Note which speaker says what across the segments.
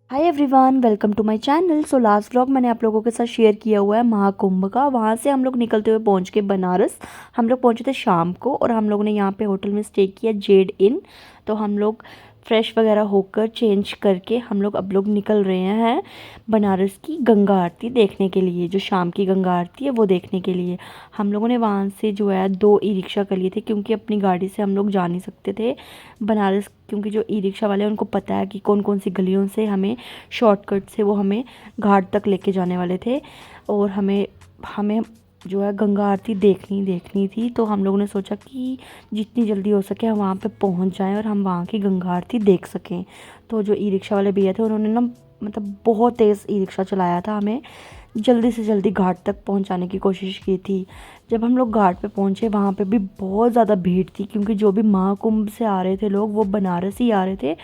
Speaker 1: Hi everyone, welcome to my channel. So last vlog मैंने आप लोगों के साथ शेयर किया हुआ है महाकुंभ का। वहाँ से हम लोग निकलते हुए पहुँच के बनारस। हम लोग पहुँचे थे शाम को और हम लोगों ने यहाँ पे होटल में स्टे किया, जेड इन। तो हम लोग फ्रेश वगैरह होकर चेंज करके हम लोग अब लोग निकल रहे हैं बनारस की गंगा आरती देखने के लिए। जो शाम की गंगा आरती है वो देखने के लिए हम लोगों ने वहाँ से जो है 2 ई रिक्शा कर लिए थे, क्योंकि अपनी गाड़ी से हम लोग जा नहीं सकते थे बनारस। क्योंकि जो ई रिक्शा वाले हैं उनको पता है कि कौन कौन सी गलियों से हमें शॉर्टकट से वो हमें घाट तक लेके जाने वाले थे। और हमें हमें जो है गंगा आरती देखनी थी। तो हम लोगों ने सोचा कि जितनी जल्दी हो सके हम वहाँ पे पहुँच जाएं और हम वहाँ की गंगा आरती देख सकें। तो जो ई रिक्शा वाले भैया थे उन्होंने ना मतलब बहुत तेज़ ई रिक्शा चलाया था, हमें जल्दी से जल्दी घाट तक पहुंचाने की कोशिश की थी। जब हम लोग घाट पे पहुंचे वहाँ पे भी बहुत ज़्यादा भीड़ थी, क्योंकि जो भी महाकुंभ से आ रहे थे लोग वो बनारस ही आ रहे थे।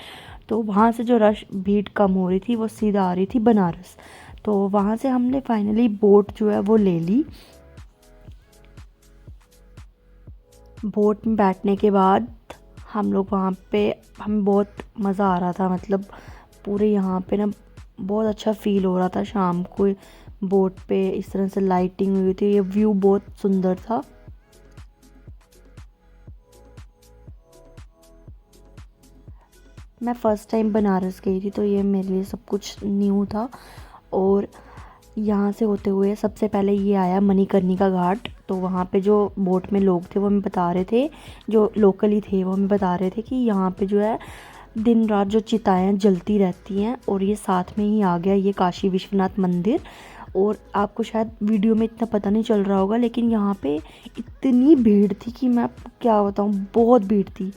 Speaker 1: तो वहाँ से जो रश भीड़ कम हो रही थी वो सीधा आ रही थी बनारस। तो वहाँ से हमने फाइनली बोट जो है वो ले ली। बोट में बैठने के बाद हम लोग वहाँ पे हमें बहुत मज़ा आ रहा था। मतलब पूरे यहाँ पे ना बहुत अच्छा फ़ील हो रहा था शाम को। बोट पे इस तरह से लाइटिंग हुई थी, ये व्यू बहुत सुंदर था। मैं फ़र्स्ट टाइम बनारस गई थी तो ये मेरे लिए सब कुछ न्यू था। और यहाँ से होते हुए सबसे पहले ये आया मणिकर्णिका घाट। तो वहाँ पे जो बोट में लोग थे वो हमें बता रहे थे, जो लोकली थे वो हमें बता रहे थे कि यहाँ पे जो है दिन रात जो चिताएं जलती रहती हैं। और ये साथ में ही आ गया ये काशी विश्वनाथ मंदिर। और आपको शायद वीडियो में इतना पता नहीं चल रहा होगा, लेकिन यहाँ पे इतनी भीड़ थी कि मैं आपको क्या बताऊँ, बहुत भीड़ थी।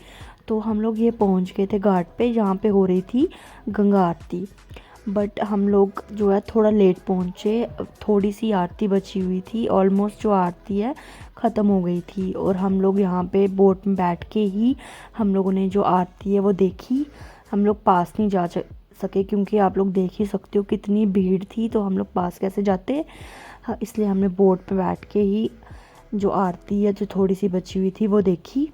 Speaker 1: तो हम लोग ये पहुँच गए थे घाट पे जहाँ पे हो रही थी गंगा आरती। बट हम लोग जो है थोड़ा लेट पहुँचे, थोड़ी सी आरती बची हुई थी। ऑलमोस्ट जो आरती है ख़त्म हो गई थी और हम लोग यहाँ पे बोट में बैठ के ही हम लोगों ने जो आरती है वो देखी। हम लोग पास नहीं जा सके, क्योंकि आप लोग देख ही सकते हो कितनी भीड़ थी, तो हम लोग पास कैसे जाते। हाँ, इसलिए हमने बोट पे बैठ के ही जो आरती है जो थोड़ी सी बची हुई थी वो देखी।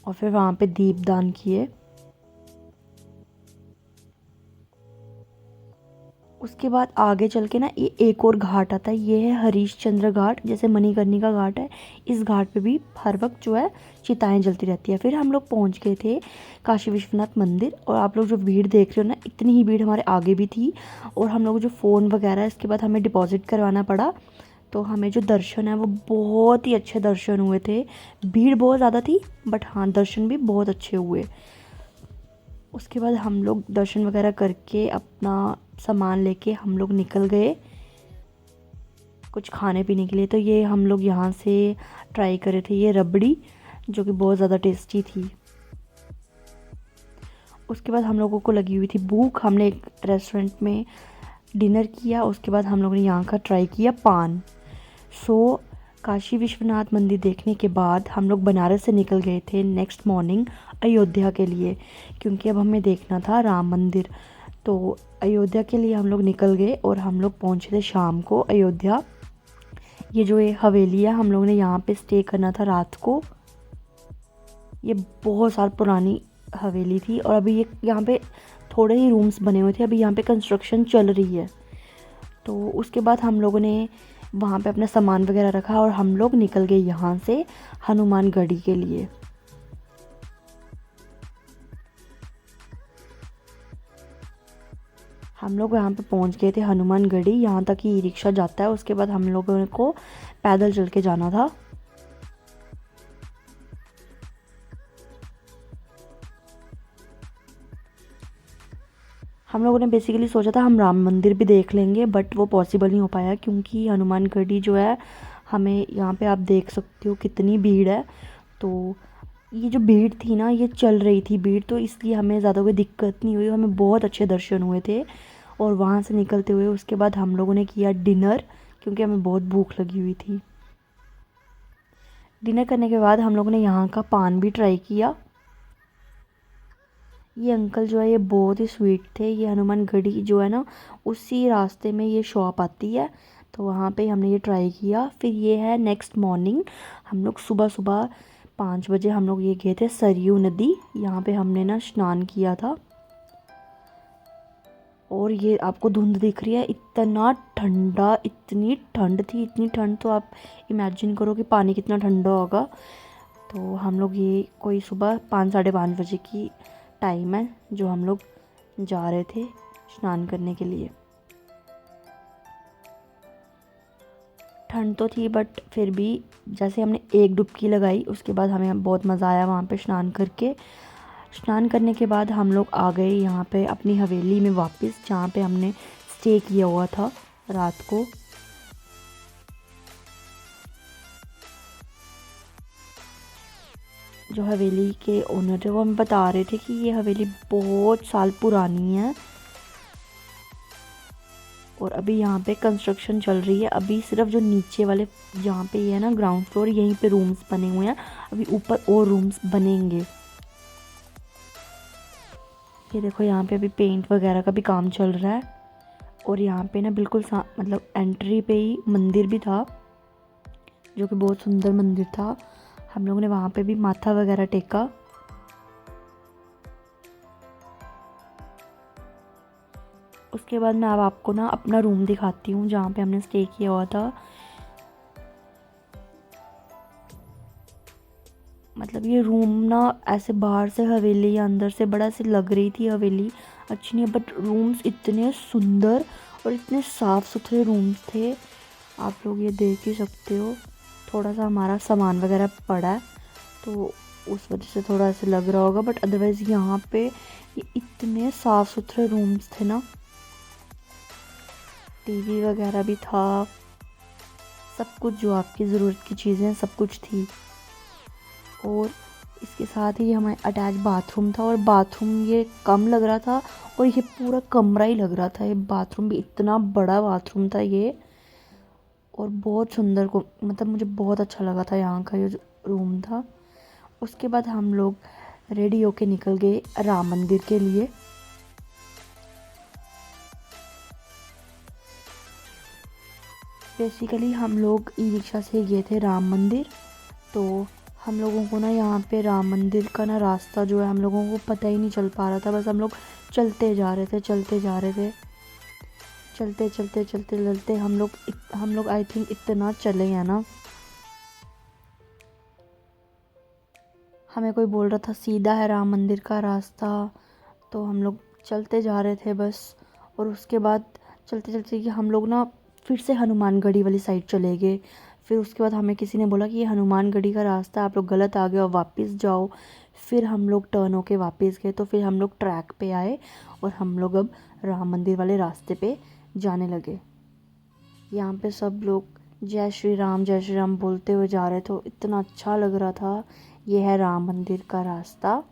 Speaker 1: और फिर वहाँ पे दीपदान किए। उसके बाद आगे चल के ना ये एक और घाट आता है, ये है हरीशचंद्र घाट। जैसे मणिकर्णिका घाट है, इस घाट पे भी हर वक्त जो है चिताएं जलती रहती है। फिर हम लोग पहुंच गए थे काशी विश्वनाथ मंदिर। और आप लोग जो भीड़ देख रहे हो ना, इतनी ही भीड़ हमारे आगे भी थी। और हम लोग जो फ़ोन वगैरह इसके बाद हमें डिपॉजिट करवाना पड़ा। तो हमें जो दर्शन है वो बहुत ही अच्छे दर्शन हुए थे। भीड़ बहुत ज़्यादा थी बट हाँ, दर्शन भी बहुत अच्छे हुए। उसके बाद हम लोग दर्शन वगैरह करके अपना सामान लेके हम लोग निकल गए कुछ खाने पीने के लिए। तो ये हम लोग यहाँ से ट्राई करे थे ये रबड़ी, जो कि बहुत ज़्यादा टेस्टी थी। उसके बाद हम लोगों को लगी हुई थी भूख, हमने एक रेस्टोरेंट में डिनर किया। उसके बाद हम लोगों ने यहाँ का ट्राई किया पान। सो काशी विश्वनाथ मंदिर देखने के बाद हम लोग बनारस से निकल गए थे नेक्स्ट मॉर्निंग अयोध्या के लिए, क्योंकि अब हमें देखना था राम मंदिर। तो अयोध्या के लिए हम लोग निकल गए और हम लोग पहुँचे थे शाम को अयोध्या। ये जो ये हवेली है, हम लोगों ने यहाँ पे स्टे करना था रात को। ये बहुत साल पुरानी हवेली थी और अभी ये यहाँ पे थोड़े ही रूम्स बने हुए थे, अभी यहाँ पे कंस्ट्रक्शन चल रही है। तो उसके बाद हम लोगों ने वहाँ पे अपना सामान वगैरह रखा और हम लोग निकल गए यहाँ से हनुमानगढ़ी के लिए। हम लोग यहाँ पे पहुँच गए थे हनुमानगढ़ी, यहाँ तक ही ई रिक्शा जाता है। उसके बाद हम लोगों को पैदल चल के जाना था। हम लोगों ने बेसिकली सोचा था हम राम मंदिर भी देख लेंगे, बट वो पॉसिबल नहीं हो पाया, क्योंकि हनुमानगढ़ी जो है, हमें यहाँ पे आप देख सकते हो कितनी भीड़ है। तो ये जो भीड़ थी ना, ये चल रही थी भीड़, तो इसलिए हमें ज़्यादा कोई दिक्कत नहीं हुई, हमें बहुत अच्छे दर्शन हुए थे। और वहाँ से निकलते हुए उसके बाद हम लोगों ने किया डिनर, क्योंकि हमें बहुत भूख लगी हुई थी। डिनर करने के बाद हम लोगों ने यहाँ का पान भी ट्राई किया। ये अंकल जो है ये बहुत ही स्वीट थे। ये हनुमानगढ़ी जो है ना, उसी रास्ते में ये शॉप आती है, तो वहाँ पे हमने ये ट्राई किया। फिर ये है नेक्स्ट मॉर्निंग, हम लोग सुबह सुबह 5 बजे हम लोग ये गए थे सरयू नदी, यहाँ पे हमने ना स्नान किया था। और ये आपको धुंध दिख रही है, इतना ठंडा, इतनी ठंड थी, इतनी ठंड, तो आप इमेजिन करो कि पानी कितना ठंडा होगा। तो हम लोग ये कोई सुबह 5 साढ़े 5 बजे की टाइम है जो हम लोग जा रहे थे स्नान करने के लिए। ठंड तो थी बट फिर भी जैसे हमने एक डुबकी लगाई उसके बाद हमें बहुत मज़ा आया वहाँ पे स्नान करके। स्नान करने के बाद हम लोग आ गए यहाँ पे अपनी हवेली में वापस, जहाँ पे हमने स्टे किया हुआ था रात को। जो हवेली के ओनर थे वो हमें बता रहे थे कि ये हवेली बहुत साल पुरानी है और अभी यहाँ पे कंस्ट्रक्शन चल रही है। अभी सिर्फ जो नीचे वाले जहाँ पे ये है ना ग्राउंड फ्लोर, यहीं पे रूम्स बने हुए हैं, अभी ऊपर और रूम्स बनेंगे। ये देखो यहाँ पे अभी पेंट वगैरह का भी काम चल रहा है। और यहाँ पे ना बिल्कुल मतलब एंट्री पे ही मंदिर भी था, जो कि बहुत सुंदर मंदिर था। हम लोगों ने वहाँ पे भी माथा वगैरह टेका। उसके बाद मैं अब आपको ना अपना रूम दिखाती हूँ जहाँ पे हमने स्टे किया हुआ था। मतलब ये रूम ना ऐसे बाहर से हवेली या अंदर से बड़ा से लग रही थी हवेली, अच्छी नहीं, बट रूम्स इतने सुंदर और इतने साफ़ सुथरे रूम्स थे, आप लोग ये देख ही सकते हो। थोड़ा सा हमारा सामान वगैरह पड़ा है तो उस वजह से थोड़ा ऐसे लग रहा होगा, बट अदरवाइज़ यहाँ पे ये इतने साफ़ सुथरे रूम्स थे ना। टीवी वगैरह भी था, सब कुछ जो आपकी ज़रूरत की चीज़ें सब कुछ थी। और इसके साथ ही हमें अटैच बाथरूम था, और बाथरूम ये कम लग रहा था और ये पूरा कमरा ही लग रहा था। ये बाथरूम भी इतना बड़ा बाथरूम था ये, और बहुत सुंदर को मतलब मुझे बहुत अच्छा लगा था यहाँ का ये जो रूम था। उसके बाद हम लोग रेडी होके निकल गए राम मंदिर के लिए। बेसिकली हम लोग ई रिक्शा से गए थे राम मंदिर। तो हम लोगों को ना यहाँ पे राम मंदिर का ना रास्ता जो है हम लोगों को पता ही नहीं चल पा रहा था, बस हम लोग चलते जा रहे थे, चलते जा रहे थे, चलते चलते चलते चलते हम लोग आई थिंक इतना चले हैं ना। हमें कोई बोल रहा था सीधा है राम मंदिर का रास्ता, तो हम लोग चलते जा रहे थे बस। और उसके बाद चलते चलते कि हम लोग ना फिर से हनुमानगढ़ी वाली साइड चले गए। फिर उसके बाद हमें किसी ने बोला कि ये हनुमानगढ़ी का रास्ता, आप लोग गलत आ गए और वापस जाओ। फिर हम लोग टर्न होके वापस गए, तो फिर हम लोग ट्रैक पे आए और हम लोग अब राम मंदिर वाले रास्ते पे जाने लगे। यहाँ पे सब लोग जय श्री राम बोलते हुए जा रहे थे, इतना अच्छा लग रहा था। ये है राम मंदिर का रास्ता।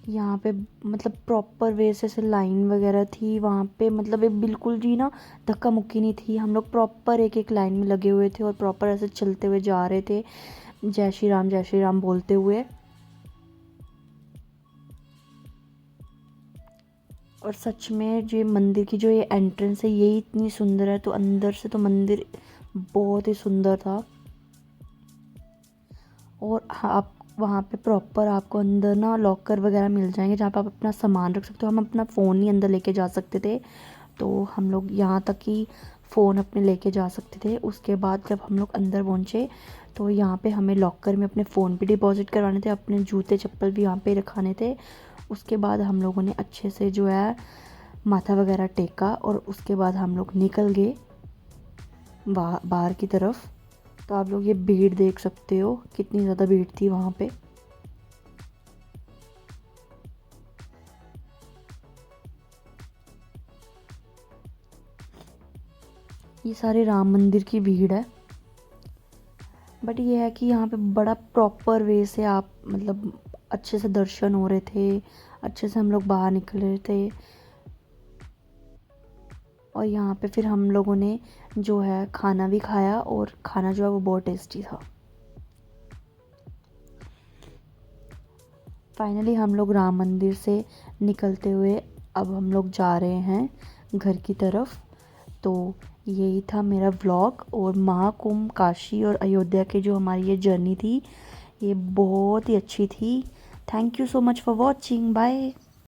Speaker 1: यहाँ पे मतलब प्रॉपर वे से लाइन वगैरह थी वहाँ पे, मतलब ये बिल्कुल जी ना धक्का मुक्की नहीं थी। हम लोग प्रॉपर एक एक लाइन में लगे हुए थे और प्रॉपर ऐसे चलते हुए जा रहे थे जय श्री राम बोलते हुए। और सच में जो ये मंदिर की जो ये एंट्रेंस है यही इतनी सुंदर है, तो अंदर से तो मंदिर बहुत ही सुंदर था। और हाँ, आप वहाँ पे प्रॉपर आपको अंदर ना लॉकर वगैरह मिल जाएंगे जहाँ पे आप अपना सामान रख सकते हो। हम अपना फ़ोन ही अंदर लेके जा सकते थे, तो हम लोग यहाँ तक कि फ़ोन अपने लेके जा सकते थे। उसके बाद जब हम लोग अंदर पहुँचे तो यहाँ पे हमें लॉकर में अपने फ़ोन भी डिपॉज़िट करवाने थे, अपने जूते चप्पल भी यहाँ पे रखाने थे। उसके बाद हम लोगों ने अच्छे से जो है माथा वगैरह टेका और उसके बाद हम लोग निकल गए बाहर की तरफ। तो आप लोग ये भीड़ देख सकते हो, कितनी ज़्यादा भीड़ थी वहाँ पे। ये सारे राम मंदिर की भीड़ है, बट ये है कि यहाँ पे बड़ा प्रॉपर वे से आप मतलब अच्छे से दर्शन हो रहे थे, अच्छे से हम लोग बाहर निकल रहे थे। और यहाँ पे फिर हम लोगों ने जो है खाना भी खाया, और खाना जो है वो बहुत टेस्टी था। फाइनली हम लोग राम मंदिर से निकलते हुए अब हम लोग जा रहे हैं घर की तरफ। तो यही था मेरा व्लॉग और महाकुंभ काशी और अयोध्या की जो हमारी ये जर्नी थी ये बहुत ही अच्छी थी। Thank you so much for watching. Bye.